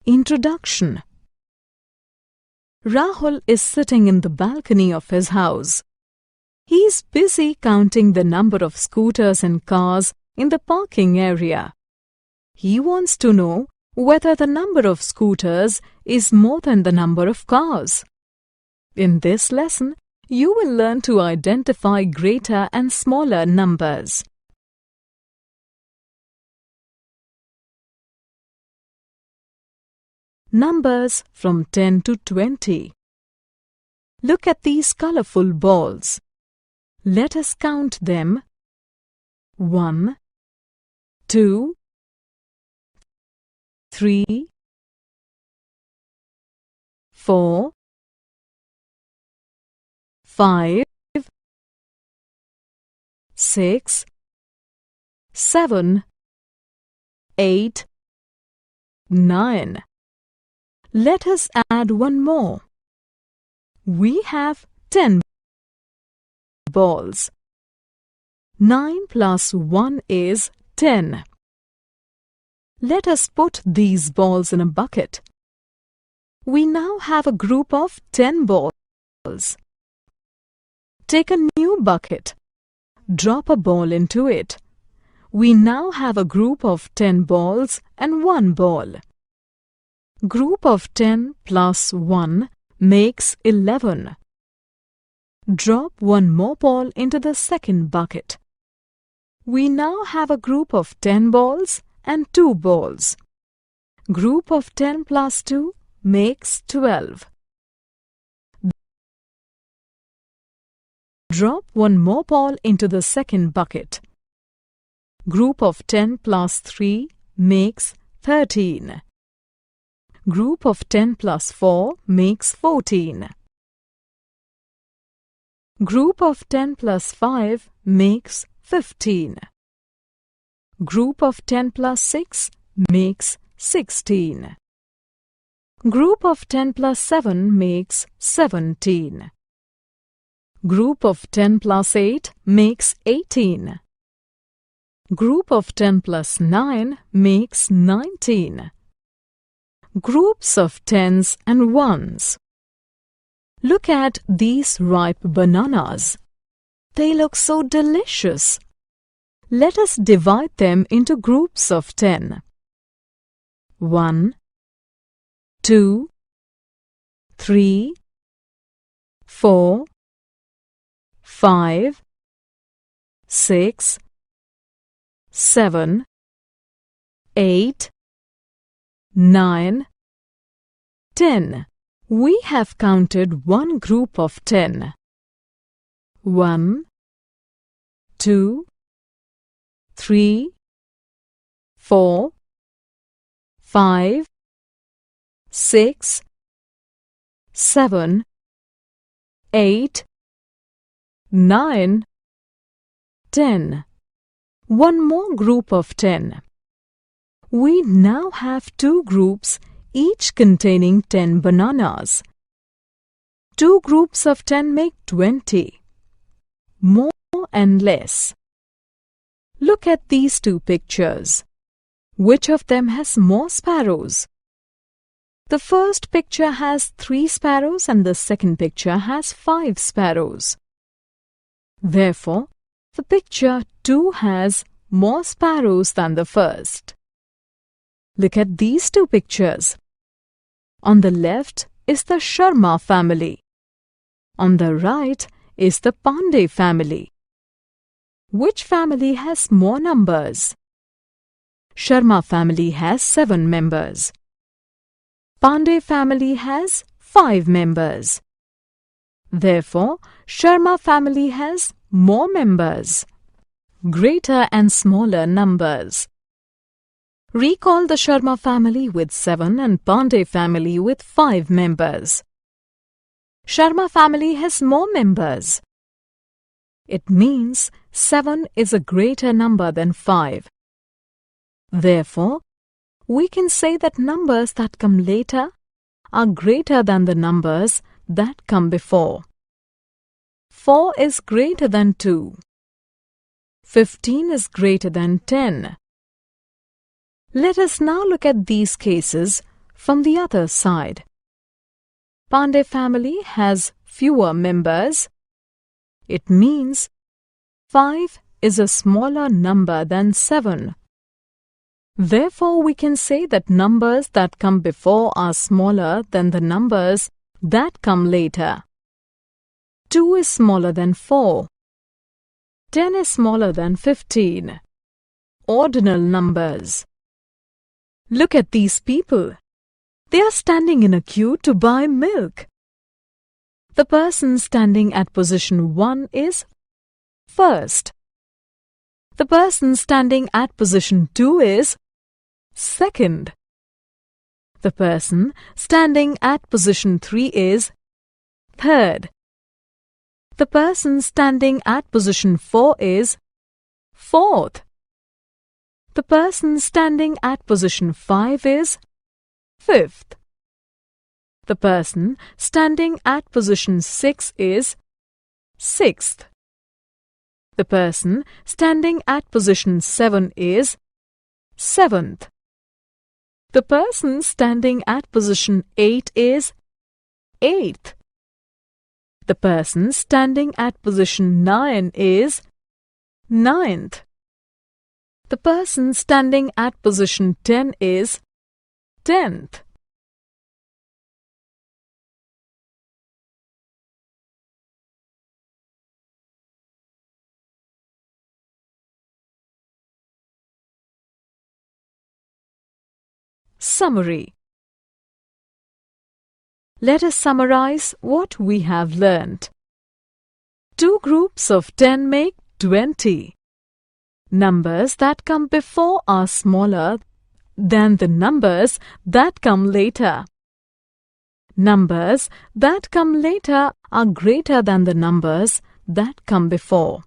Introduction. Rahul is sitting in the balcony of his house. He is busy counting the number of scooters and cars in the parking area. He wants to know whether the number of scooters is more than the number of cars. In this lesson, you will learn to identify greater and smaller numbers. Numbers from 10 to 20. Look at these colorful balls. Let us count them. 1, 2, 3, 4, 5, 6, 7, 8, 9. Let us add one more. We have 10 balls. 9 plus 1 is 10. Let us put these balls in a bucket. We now have a group of 10 balls. Take a new bucket. Drop a ball into it. We now have a group of 10 balls and 1 ball. Group of 10 plus 1 makes 11. Drop one more ball into the second bucket. We now have a group of 10 balls and 2 balls. Group of 10 plus 2 makes 12. Drop one more ball into the second bucket. Group of 10 plus 3 makes 13. Group of 10 plus 4 makes 14. Group of 10 plus 5 makes 15. Group of 10 plus 6 makes 16. Group of 10 plus 7 makes 17. Group of 10 plus 8 makes 18. Group of 10 plus 9 makes 19. Groups of 10s and 1s. Look at these ripe bananas. They look so delicious. Let us divide them into groups of 10. 1, 2, 3, 4, 5, 6, 7, 8, 9, 10. We have counted one group of 10. 1, 2, 3, 4, 5, 6, 7, 8, 9, 10. One more group of 10. We now have 2 groups, each containing 10 bananas. 2 groups of 10 make 20. More and less. Look at these 2 pictures. Which of them has more sparrows? The first picture has 3 sparrows and the second picture has 5 sparrows. Therefore, the picture 2 has more sparrows than the first. Look at these 2 pictures. On the left is the Sharma family. On the right is the Pandey family. Which family has more numbers? Sharma family has 7 members. Pandey family has 5 members. Therefore, Sharma family has more members. Greater and smaller numbers. Recall the Sharma family with 7 and Pandey family with 5 members. Sharma family has more members. It means 7 is a greater number than 5. Therefore, we can say that numbers that come later are greater than the numbers that come before. 4 is greater than 2. 15 is greater than 10. Let us now look at these cases from the other side. Pandey family has fewer members. It means 5 is a smaller number than 7. Therefore, we can say that numbers that come before are smaller than the numbers that come later. 2 is smaller than 4. 10 is smaller than 15. Ordinal numbers. Look at these people. They are standing in a queue to buy milk. The person standing at position 1 is first. The person standing at position 2 is second. The person standing at position 3 is third. The person standing at position 4 is fourth. The person standing at position 5 is fifth. The person standing at position 6 is sixth. The person standing at position 7 is seventh. The person standing at position 8 is eighth. The person standing at position 9 is ninth. The person standing at position 10 is 10th. Summary. Let us summarize what we have learnt. 2 groups of 10 make 20. Numbers that come before are smaller than the numbers that come later. Numbers that come later are greater than the numbers that come before.